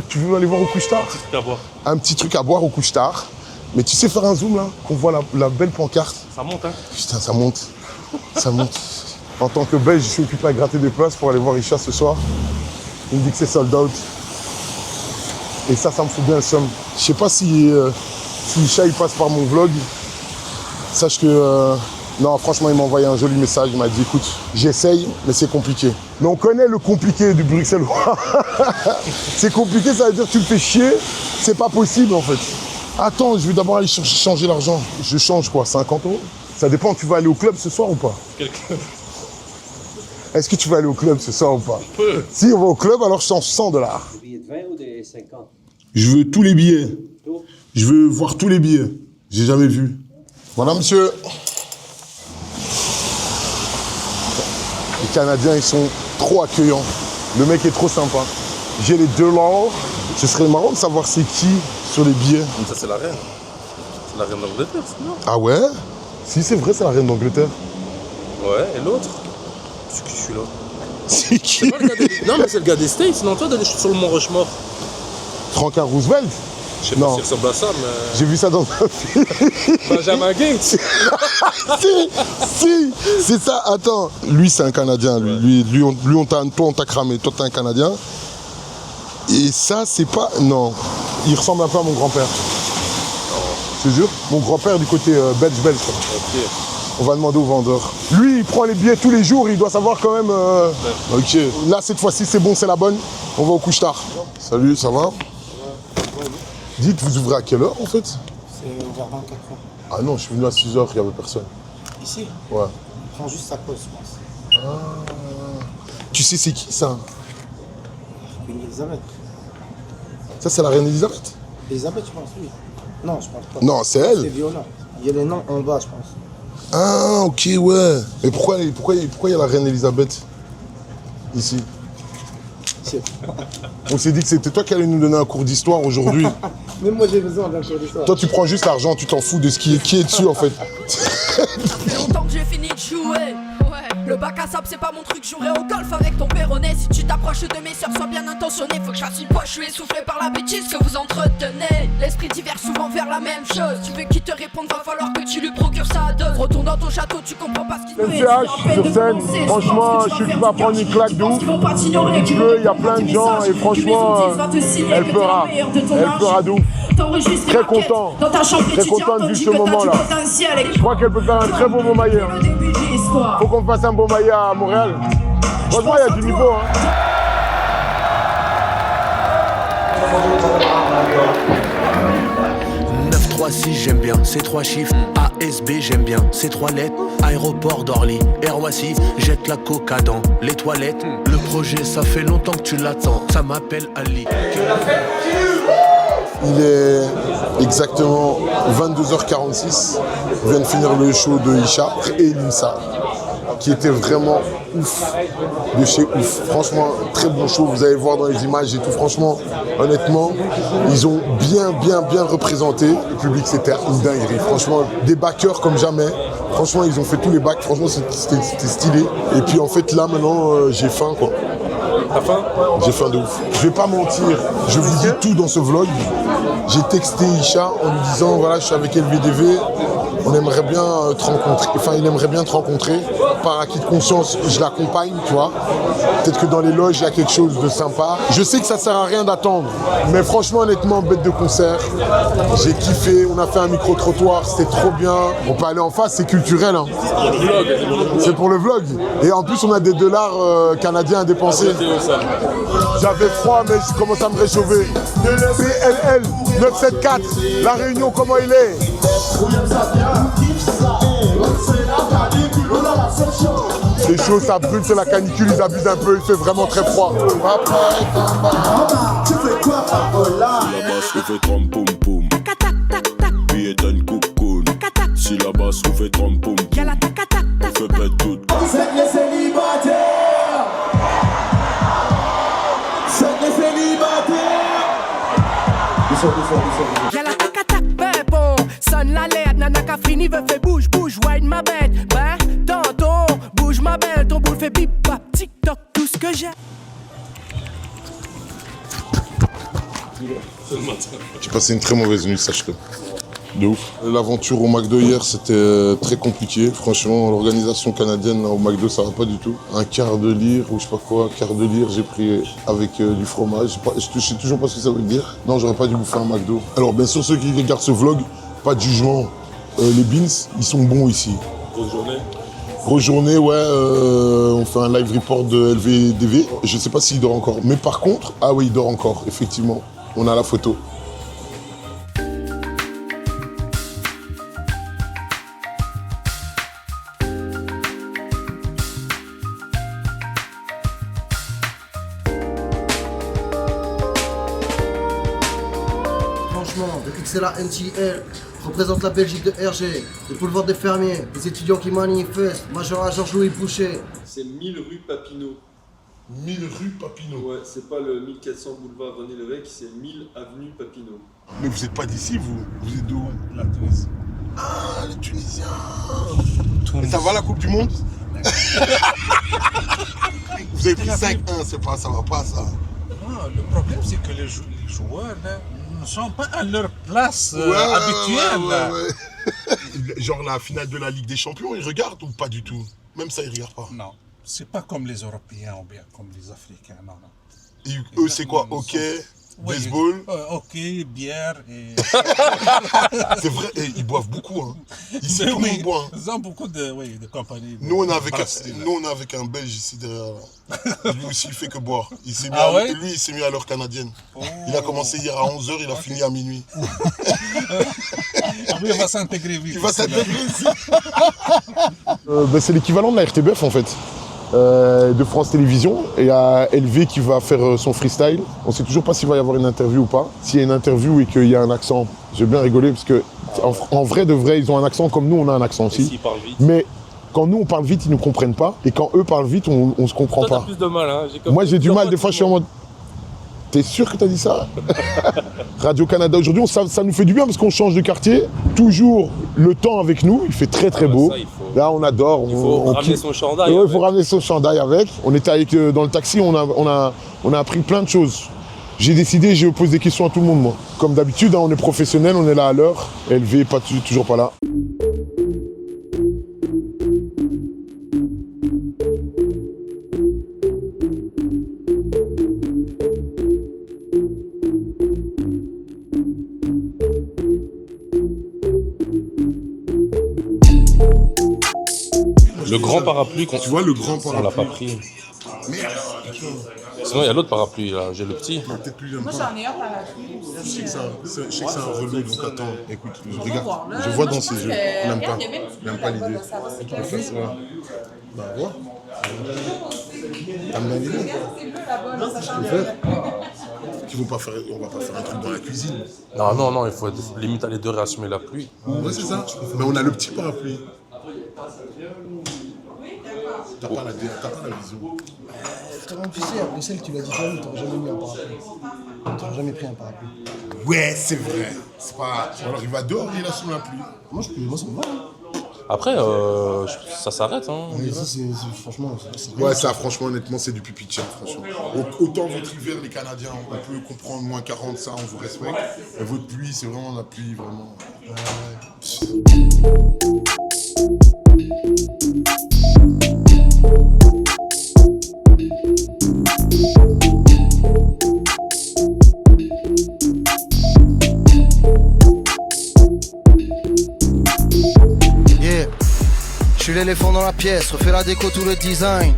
Tu veux aller voir au couche-tard? Un petit truc à boire. Un petit truc à boire au couche-tard. Mais tu sais faire un zoom là, qu'on voit la belle pancarte? Ça monte, hein? Putain, ça monte. Ça monte. En tant que Belge, je suis occupé à gratter des places pour aller voir Isha ce soir. Il me dit que c'est sold out. Et ça me fout bien le somme. Je sais pas si Isha il passe par mon vlog. Sache que... non, franchement, il m'a envoyé un joli message. Il m'a dit, écoute, j'essaye, mais c'est compliqué. Mais on connaît le compliqué du bruxellois. C'est compliqué, ça veut dire que tu me fais chier. C'est pas possible, en fait. Attends, je vais d'abord aller changer l'argent. Je change quoi, 50 €? Ça dépend, tu vas aller au club ce soir ou pas? Quel club? Est-ce que tu vas aller au club ce soir ou pas? Si on va au club, alors je change 100 $. Des billets de 20 ou des 50? Je veux tous les billets. Je veux voir tous les billets. J'ai jamais vu. Voilà, monsieur. Les Canadiens, ils sont trop accueillants. Le mec est trop sympa. J'ai les $. Ce serait marrant de savoir c'est qui sur les billets. Ça, c'est la reine. C'est la reine d'Angleterre, c'est non? Ah ouais? Si, c'est vrai, c'est la reine d'Angleterre. Ouais, et l'autre? C'est qui celui-là? C'est qui? Non, mais c'est le gars des States, non? Toi, d'aller sur le Mont Rushmore. Franklin Roosevelt? Je sais pas s'il ressemble à ça, mais... J'ai vu ça dans un film. Benjamin Gates. Si, c'est ça. Attends, lui c'est un Canadien. Lui on t'a cramé. Toi t'es un Canadien. Et ça c'est pas... Non, il ressemble un peu à mon grand-père. Je te jure. Mon grand-père du côté belge. Ok. On va demander au vendeur. Lui, il prend les billets tous les jours. Il doit savoir quand même... Ok. Là, cette fois-ci, c'est bon, c'est la bonne. On va au couche-tard. Salut, ça va? Dites, vous ouvrez à quelle heure en fait? C'est vers 24 heures. Ah non, je suis venu à 6 h, il n'y avait personne. Ici? Ouais. Il prend juste sa pause, je pense. Ah. Tu sais c'est qui ça? Queen Elizabeth. Ça c'est la reine Elisabeth? Elisabeth, je pense, oui. Non, je pense pas. Non, c'est elle. C'est Viola. Il y a les noms en bas, je pense. Ah, ok, ouais. Mais pourquoi il y a la reine Elisabeth ici? On s'est dit que c'était toi qui allais nous donner un cours d'histoire aujourd'hui. Même moi j'ai besoin d'un cours d'histoire. Toi tu prends juste l'argent, tu t'en fous de ce qui est dessus en fait. Ça fait longtemps que j'ai fini de jouer. Le bac à sable c'est pas mon truc, jouerai au golf avec ton péroné. Si tu t'approches de mes sœurs, sois bien intentionné. Faut que je fasse une poche, je suis essoufflé par la bêtise que vous entretenez. L'esprit divers souvent vers la même chose. Tu veux qu'il te réponde, va falloir que tu lui procures sa dose. Retourne dans ton château, tu comprends pas ce qu'il fait. Sur scène, franchement, je suis pas prendre une claque de ouf. Si tu veux, il y a plein de gens et franchement, elle fera. Elle fera de ouf. Très content. Très content de vivre ce moment-là. Je crois qu'elle peut faire un très beau maillet. Faut qu'on fasse un beau maillet à Montréal. Franchement, il y a du niveau. Hein. J'aime bien ces 3 chiffres. ASB j'aime bien ces 3 lettres. Aéroport d'Orly, Air Roissy, jette la coca dans les toilettes. Le projet ça fait longtemps que tu l'attends. Ça m'appelle Ali. Il est exactement 22h46. On vient de finir le show de Isha et Lisa, qui était vraiment ouf, de chez ouf. Franchement, très bon show, vous allez voir dans les images et tout. Franchement, honnêtement, ils ont bien représenté. Le public, c'était une dinguerie. Franchement, des backers comme jamais. Franchement, ils ont fait tous les backs. Franchement, c'était stylé. Et puis en fait, là, maintenant, j'ai faim, quoi. T'as faim? J'ai faim de ouf. Je vais pas mentir, je vous dis tout dans ce vlog. J'ai texté Isha en lui disant, voilà, je suis avec LVDV. On aimerait bien te rencontrer, enfin il aimerait bien te rencontrer. Par acquis de conscience, je l'accompagne, tu vois. Peut-être que dans les loges, il y a quelque chose de sympa. Je sais que ça sert à rien d'attendre, mais franchement, honnêtement, bête de concert. J'ai kiffé, on a fait un micro-trottoir, c'était trop bien. On peut aller en face, c'est culturel. Hein. C'est pour le vlog. Et en plus, on a des $ canadiens à dépenser. J'avais froid, mais je commence à me réchauffer. PLL 974, La Réunion, comment il est? C'est chaud, ça brûle, c'est la canicule, ils abusent un peu, il fait vraiment très froid. Tu fais quoi, Paola? Si la basse vous fait trom poum poum, puis est un cocoon. Si la basse vous fait trom poum poum, fait pète tout. C'est les célibataires. C'est les célibataires. Y'a la tac-tac, ben bon, sonne l'alerte, nanaka fini, veut fait bouge, bouge, wine ma bête, ben, tonton, bouge ma belle, ton boule fait bip, bap, tic-toc, tout ce que j'ai. J'ai passé une très mauvaise nuit, sache-le. De ouf. L'aventure au McDo hier, c'était très compliqué. Franchement, l'organisation canadienne là, au McDo, ça va pas du tout. Un quart de lire ou je sais pas quoi, quart de lire, j'ai pris avec du fromage. Je sais toujours pas ce que ça veut dire. Non, j'aurais pas dû bouffer un McDo. Alors, bien sûr, ceux qui regardent ce vlog, pas de jugement. Les beans, ils sont bons ici. Grosse journée. Grosse journée, ouais. On fait un live report de LVDV. Je sais pas s'il dort encore. Mais par contre, ah oui, il dort encore, effectivement. On a la photo. Franchement, depuis que c'est la NTL, représente la Belgique de RG, le boulevard des fermiers, les étudiants qui manifestent, Major Georges-Louis Boucher. C'est 1000 rue Papineau. 1000 rue Papineau. Ouais, c'est pas le 1400 boulevard René Lévesque, c'est 1000 avenue Papineau. Mais vous êtes pas d'ici, vous? Vous êtes d'où? La Tunisie. Ah, les Tunisiens. Et ça va la Coupe du Monde? Vous avez pris 5-1, c'est pas, ça va pas ça. Non, le problème c'est que les joueurs là, ne sont pas à leur place habituelle. Ouais. Genre la finale de la Ligue des Champions, ils regardent ou pas du tout? Même ça, ils regardent pas. Non, c'est pas comme les Européens ou bien comme les Africains, non. Et eux, c'est quoi? Hockey, baseball? Hockey, bière et... C'est vrai, et ils boivent beaucoup. Hein. Ici, tout le monde boit. Hein. Ils ont beaucoup de compagnies. Nous, on est avec un Belge ici derrière. Lui aussi, il fait que boire. Il s'est mis lui, il s'est mis à l'heure canadienne. Oh. Il a commencé hier à 11h, il a fini à minuit. Après, il va s'intégrer vite. Il va s'intégrer ici. C'est l'équivalent de la RTBF, en fait. De France Télévisions, et il y a LV qui va faire son freestyle. On sait toujours pas s'il va y avoir une interview ou pas. S'il y a une interview et qu'il y a un accent, j'ai bien rigolé parce que en vrai de vrai, ils ont un accent comme nous, on a un accent aussi. S'ils parlent vite. Mais quand nous on parle vite, ils nous comprennent pas, et quand eux parlent vite, on se comprend Toi, pas. t'as plus de mal, hein. Moi j'ai du mal, des fois je suis en mode. T'es sûr que t'as dit ça? Radio-Canada aujourd'hui, ça nous fait du bien parce qu'on change de quartier. Toujours le temps avec nous, il fait très très beau. Ça, là on adore. Il faut ramener son chandail. Ouais, il faut ramener son chandail avec. On était avec, dans le taxi, on a appris plein de choses. J'ai décidé, je pose des questions à tout le monde, moi. Comme d'habitude, hein, on est professionnel, on est là à l'heure. LV, toujours pas là. Le grand parapluie, tu vois le grand parapluie, on l'a pas pris. Merde. Sinon il y a l'autre parapluie là, j'ai le petit. Moi j'en ai un parapluie. Je sais que c'est un relou, donc attends, écoute, regarde, je vois dans ses yeux, il n'aime pas, il n'aime pas l'idée. Tu peux faire ça. Bah vois. T'aimes bien l'idée? Qu'est-ce que tu veux faire? On va pas faire un truc dans la cuisine. Non, il faut limite aller dehors et assumer la pluie. Ouais, c'est ça. Mais on a le petit parapluie. T'as pas la vision. Tu sais, à Bruxelles, tu l'as dit toi-même, t'aurais jamais mis un parapluie. T'aurais jamais pris un parapluie. Ouais, c'est vrai. C'est pas. Alors il va dehors et il assume la pluie. Moi, ça me va. Hein. Après, ça s'arrête. Hein. Mais ça, c'est franchement. Ouais, ça, franchement, honnêtement, c'est du pipi de chien, franchement. Autant votre hiver, les Canadiens, on peut comprendre moins 40, ça, on vous respecte. Et votre pluie, c'est vraiment la pluie, vraiment. Je suis l'éléphant dans la pièce, refais la déco, tout le design.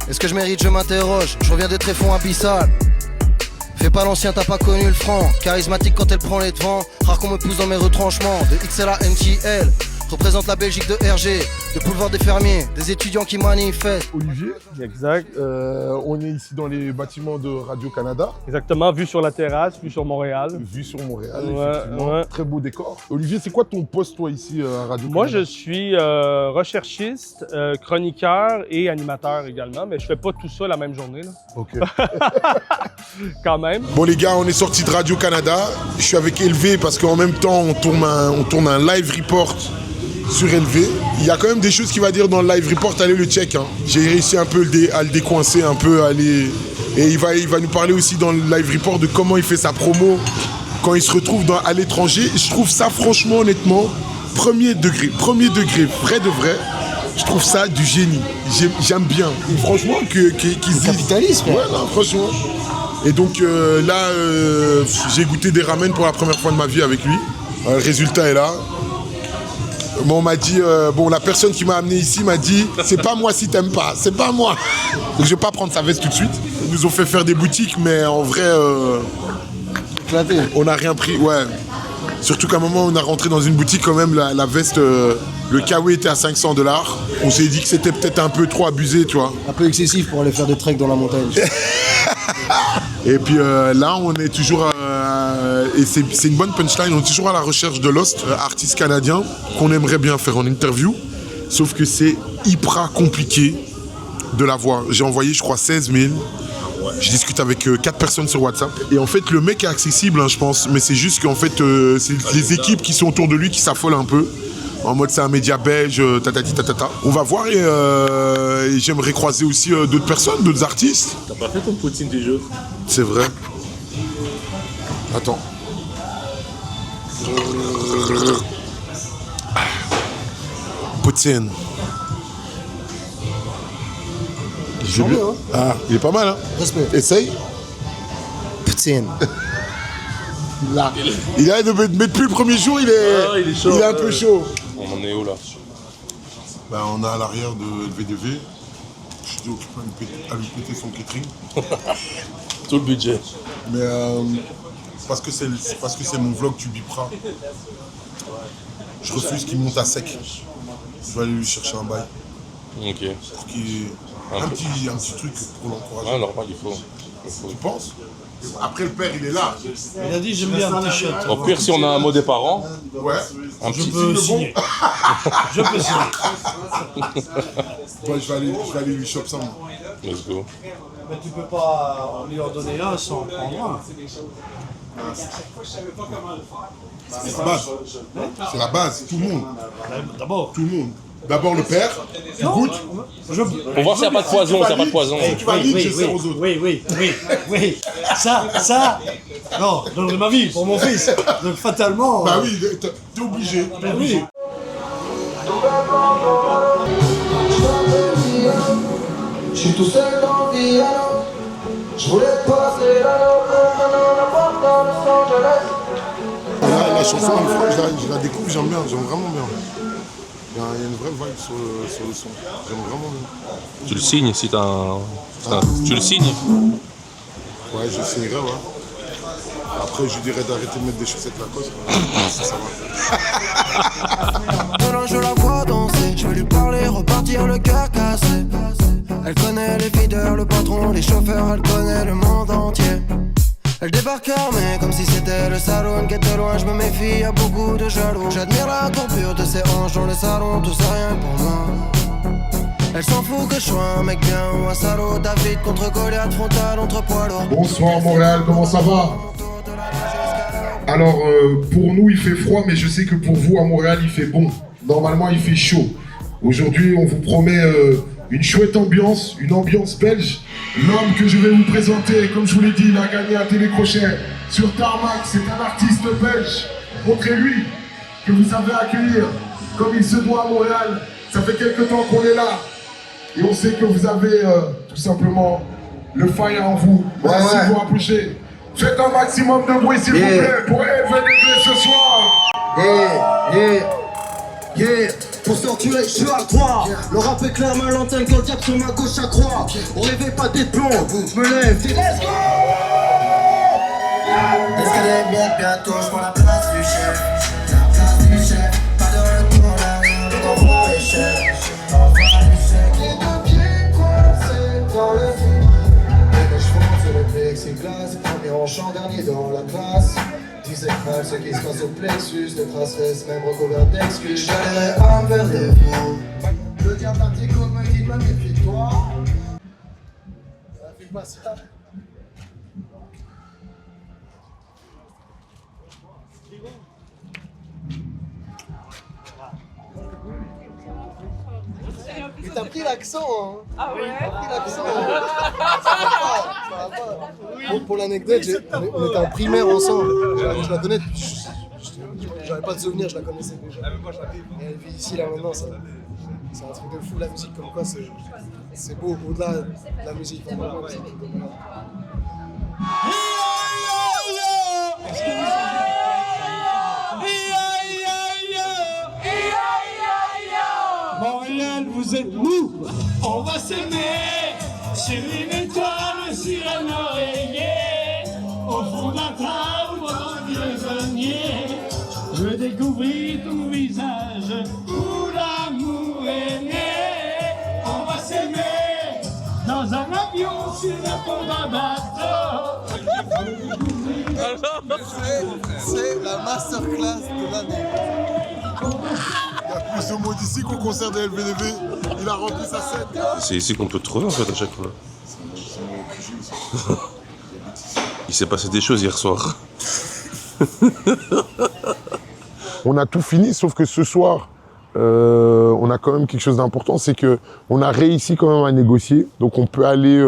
Est-ce que je mérite, je m'interroge, je reviens des tréfonds abyssales. Fais pas l'ancien, t'as pas connu le franc. Charismatique quand elle prend les devants, rare qu'on me pousse dans mes retranchements. De XL à NTL, Représente la Belgique de RG, le boulevard des fermiers, des étudiants qui manifestent. Olivier, Exact. on est ici dans les bâtiments de Radio-Canada. Exactement, vue sur la terrasse, vue sur Montréal. Vue sur Montréal, Ouais, effectivement. ouais. Très beau décor. Olivier, c'est quoi ton poste, toi, ici à Radio-Canada? Moi, je suis recherchiste, chroniqueur et animateur également, mais je fais pas tout ça la même journée. Là. Ok. Quand même. Bon les gars, on est sorti de Radio-Canada. Je suis avec Élevé parce qu'en même temps, on tourne un live report sur Élevé. Il y a quand même des choses qu'il va dire dans le live report, allez le check. Hein. J'ai réussi un peu à le décoincer, un peu à aller... Et il va nous parler aussi dans le live report de comment il fait sa promo quand il se retrouve à l'étranger. Je trouve ça franchement, honnêtement, premier degré, vrai de vrai. Je trouve ça du génie. J'aime bien. Et franchement, qu'ils disent... Capitalisme. Ouais, non, franchement. Et donc là, j'ai goûté des ramen pour la première fois de ma vie avec lui. Le résultat est là. Bon, on m'a dit, la personne qui m'a amené ici m'a dit, c'est pas moi si t'aimes pas, c'est pas moi. Donc je vais pas prendre sa veste tout de suite. Ils nous ont fait faire des boutiques, mais en vrai, on n'a rien pris. Ouais. Surtout qu'à un moment, on a rentré dans une boutique quand même, la veste, le kawaii était à $500. On s'est dit que c'était peut-être un peu trop abusé, tu vois. Un peu excessif pour aller faire des treks dans la montagne. Et puis là, on est toujours... et c'est une bonne punchline, on est toujours à la recherche de Lost, artiste canadien, qu'on aimerait bien faire en interview. Sauf que c'est hyper compliqué de l'avoir. J'ai envoyé, je crois, 16 000. Je discute avec 4 personnes sur WhatsApp. Et en fait, le mec est accessible, hein, je pense. Mais c'est juste qu'en fait, c'est les équipes qui sont autour de lui qui s'affolent un peu. En mode, c'est un média belge, tatati tatata. On va voir et j'aimerais croiser aussi d'autres personnes, d'autres artistes. T'as pas fait ton poutine du jeu? C'est vrai. Attends. Poutine. J'ai vu. Hein. Ah, il est pas mal, hein. Respect. Essaye. Poutine. Là. Il a de mettre plus le premier jour, il est chaud. Il est un peu chaud. On en est où là? On est à l'arrière de LVDV. Je suis occupé à lui péter son catering. Tout le budget. Mais parce que c'est mon vlog, tu biperas. Je refuse qu'il monte à sec. Je vais aller lui chercher un bail. Ok. Pour qu'il... Un petit truc pour l'encourager. Ah, normal, il faut. Tu penses? Après, le père, il est là. Il a dit j'aime bien un t-shirt. Au pire, si on a un mot des parents, ouais. Un petit peux signer. Je peux signer. Ouais, je vais aller lui choper ça, moi. Let's go. Mais tu peux pas lui en donner un sans prendre un. C'est la base. C'est la base, tout le monde. D'abord. Tout le monde. D'abord le père, tu goûtes. On voit s'il n'y a pas de poison, s'il n'y a pas de poison. Si tu valides, je sers aux autres. Oui. Ça. Non, je donnerai ma vie pour mon fils. Donc fatalement. Bah oui, t'es obligé. Ben oui. Je suis tout seul dans le piano. Je voulais passer la porte dans Los Angeles. La chanson, je la découvre, j'aime vraiment bien. Il y a une vraie vibe sur le son. J'aime vraiment bien. Tu le signes si t'as un... Tu le signes? Ouais, je signerai, ouais. Après, je lui dirais d'arrêter de mettre des chaussettes Lacoste. Ça va. Demain, je la vois danser. Je vais lui parler, repartir le cœur cassé. Elle connaît les feeders, le patron, les chauffeurs. Elle connaît le monde entier. Elle débarque armée comme si c'était le salon. Qui était loin, je me méfie, y'a beaucoup de jaloux. J'admire la courbure de ses hanches dans le salon. Tout c'est rien pour moi. Elle s'en fout que je sois un mec bien ou un salaud. David contre Goliath, frontal entre poids lourds. Bonsoir Montréal, comment ça va? Alors, pour nous, il fait froid, mais je sais que pour vous, à Montréal, il fait bon. Normalement, il fait chaud. Aujourd'hui, on vous promet une chouette ambiance, une ambiance belge. L'homme que je vais vous présenter, comme je vous l'ai dit, il a gagné un télécrochet sur Tarmac. C'est un artiste belge. Montrez-lui que vous savez accueillir comme il se doit à Montréal. Ça fait quelques temps qu'on est là. Et on sait que vous avez tout simplement le fire en vous. Merci de vous approcher. Faites un maximum de bruit, s'il vous plaît, pour LVDV ce soir. Yeah, pour s'enturer, je suis à 3. Le rap est clair, ma lanterne, quand le diable sur ma gauche à croix. On rêvait pas des plombs, je me lève, let's go. Escalier bientôt, je prends la place du chef. La place du chef, pas de retour là. plexiglas, premier en chant, dernier dans la classe. Disais mal ce qui se passe au plexus, les traces restent même recouvertes d'excuses. J'allais envers les vous. Le diable d'un petit coup me dit de me méfie-toi. Ça fait pas ça. Et t'as pris l'accent, hein? Ah ouais? T'as pris l'accent. Ça va pas. Pour l'anecdote, on était en primaire ensemble. Je la connais depuis. J'avais pas de souvenir, je la connaissais déjà. Et elle vit ici là maintenant, c'est un truc de fou la musique, comme quoi c'est beau au-delà de la musique. Montréal, vous êtes nous. On va s'aimer sur une étoile, sur un oreiller, au fond d'un train ou dans un vieux grenier. Je veux découvrir ton visage où l'amour est né. On va s'aimer dans un avion, sur le pont d'un bateau. C'est la masterclass de l'année. Il y a plus de mots d'ici qu'au concert de LVDV. Il a rempli sa scène. C'est ici qu'on peut te trouver en fait à chaque fois. Il s'est passé des choses hier soir. On a tout fini, sauf que ce soir, on a quand même quelque chose d'important, c'est qu'on a réussi quand même à négocier. Donc on peut aller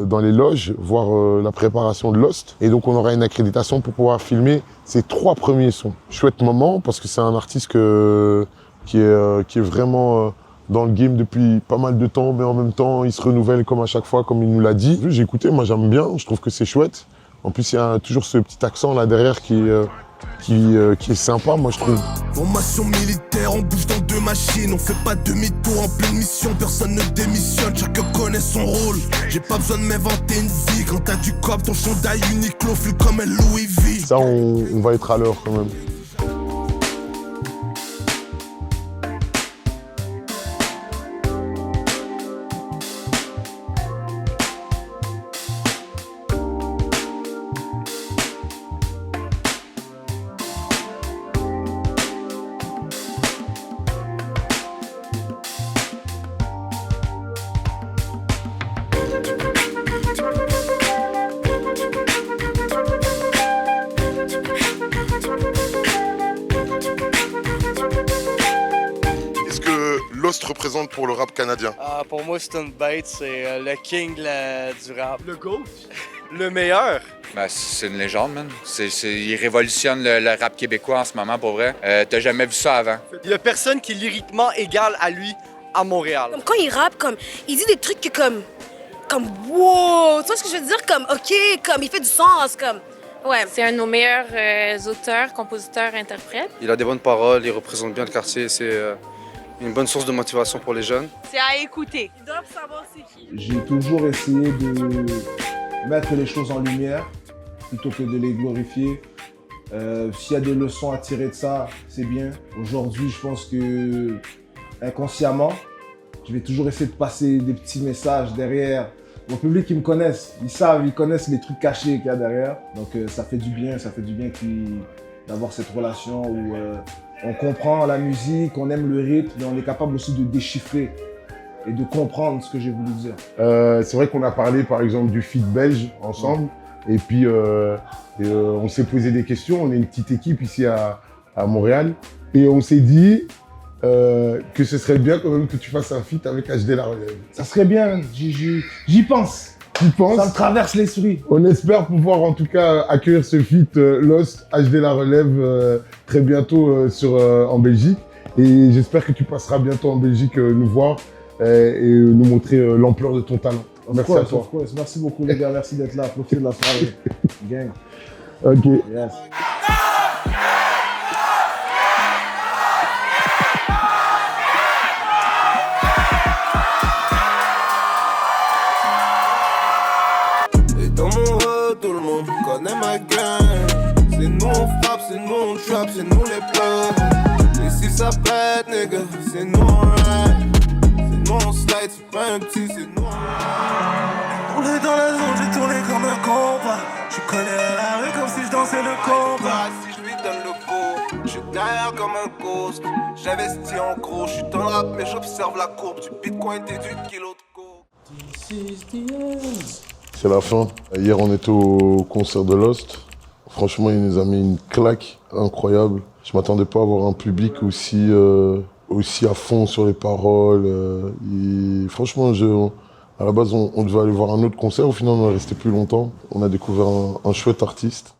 dans les loges, voir la préparation de Lost. Et donc on aura une accréditation pour pouvoir filmer ces 3 premiers sons. Chouette moment, parce que c'est un artiste qui est vraiment dans le game depuis pas mal de temps, mais en même temps, il se renouvelle comme à chaque fois, comme il nous l'a dit. J'ai écouté, moi j'aime bien, je trouve que c'est chouette. En plus, il y a toujours ce petit accent là derrière qui est sympa, moi je trouve. Formation militaire, on bouge dans 2 machines. On fait pas demi-tour en pleine mission, personne ne démissionne, chacun connaît son rôle. J'ai pas besoin de m'inventer une vie. Quand t'as du cop, ton chandail Uniqlo file comme un Louis V. Ça, on va être à l'heure quand même. Lost représente pour le rap canadien? Pour moi, Stone Bate, c'est le king du rap. Le GOAT? Le meilleur? C'est une légende, man. Il révolutionne le rap québécois en ce moment, pour vrai. T'as jamais vu ça avant. Il y a personne qui est lyriquement égal à lui à Montréal. Comme quand il rappe, il dit des trucs comme wow, tu vois ce que je veux dire? Comme ok, comme il fait du sens, comme ouais. C'est un de nos meilleurs auteurs, compositeurs, interprètes. Il a des bonnes paroles, il représente bien le quartier, c'est une bonne source de motivation pour les jeunes. C'est à écouter. Ils doivent savoir c'est qui. J'ai toujours essayé de mettre les choses en lumière plutôt que de les glorifier. S'il y a des leçons à tirer de ça, c'est bien. Aujourd'hui, je pense que inconsciemment, je vais toujours essayer de passer des petits messages derrière. Mon public, ils me connaissent, ils connaissent les trucs cachés qu'il y a derrière. Donc ça fait du bien d'avoir cette relation où on comprend la musique, on aime le rythme, mais on est capable aussi de déchiffrer et de comprendre ce que j'ai voulu dire. C'est vrai qu'on a parlé par exemple du feat belge ensemble, et puis on s'est posé des questions. On est une petite équipe ici à Montréal, et on s'est dit que ce serait bien quand même que tu fasses un feat avec HD La Relève. Ça serait bien, j'y pense. Tu penses? Ça me traverse l'esprit. On espère pouvoir en tout cas accueillir ce feat Lost HD La Relève très bientôt en Belgique. Et j'espère que tu passeras bientôt en Belgique nous voir et nous montrer l'ampleur de ton talent. Merci à toi. Merci beaucoup les gars, merci d'être là. Profitez de la soirée. Gang. Ok. Yes. Tout le monde connaît ma gang. C'est nous on frappe, c'est nous on trap, c'est nous les pleurs. Et si ça pète, nigga, c'est nous on ride. C'est nous on slide, c'est pas un petit, c'est nous on ride. dans la zone, j'ai tourné comme un compas. Je connais à la rue comme si je dansais le compas. Si je lui donne le go, je suis derrière comme un ghost. J'investis en gros, je suis dans le rap mais j'observe la courbe du bitcoin et du kilo de go. C'est la fin. Hier, on était au concert de Lost. Franchement, il nous a mis une claque incroyable. Je m'attendais pas à avoir un public aussi à fond sur les paroles. Et franchement, à la base, on devait aller voir un autre concert. Au final, on est resté plus longtemps. On a découvert un chouette artiste.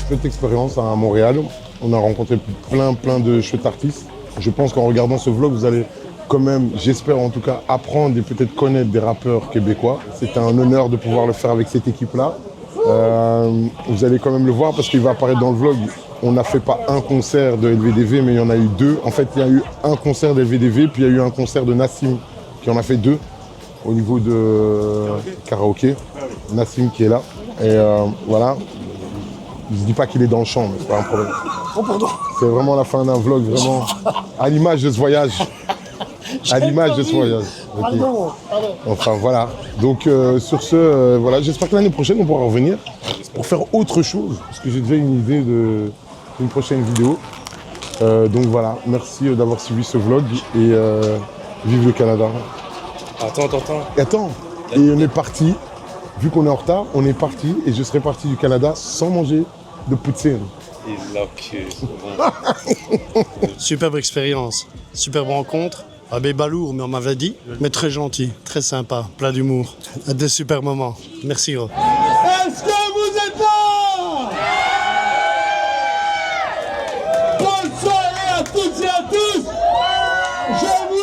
Cette expérience à Montréal, on a rencontré plein de chouettes artistes. Je pense qu'en regardant ce vlog, vous allez quand même, j'espère en tout cas, apprendre et peut-être connaître des rappeurs québécois. C'était un honneur de pouvoir le faire avec cette équipe-là. Vous allez quand même le voir parce qu'il va apparaître dans le vlog. On n'a fait pas un concert de LVDV, mais il y en a eu deux. En fait, il y a eu un concert de LVDV, puis il y a eu un concert de Nassim, qui en a fait deux au niveau de karaoké. Nassim qui est là. Et voilà. Je ne dis pas qu'il est dans le champ, mais c'est pas un problème. Oh pardon. C'est vraiment la fin d'un vlog, vraiment à l'image de ce voyage. À l'image de ce voyage. Okay. Pardon. Enfin voilà. Donc sur ce, voilà, j'espère que l'année prochaine on pourra revenir pour faire autre chose, parce que j'ai déjà une idée d'une prochaine vidéo. Donc voilà, merci d'avoir suivi ce vlog et vive le Canada. Attends. Et on est parti. Vu qu'on est en retard, on est parti et je serai parti du Canada sans manger de poutine. Superbe expérience, superbe rencontre. Abbé balourd, mais on m'avait dit, mais très gentil, très sympa, plein d'humour. Des super moments. Merci gros. Est-ce que vous êtes là? Bonne soirée à toutes et à tous. Je vous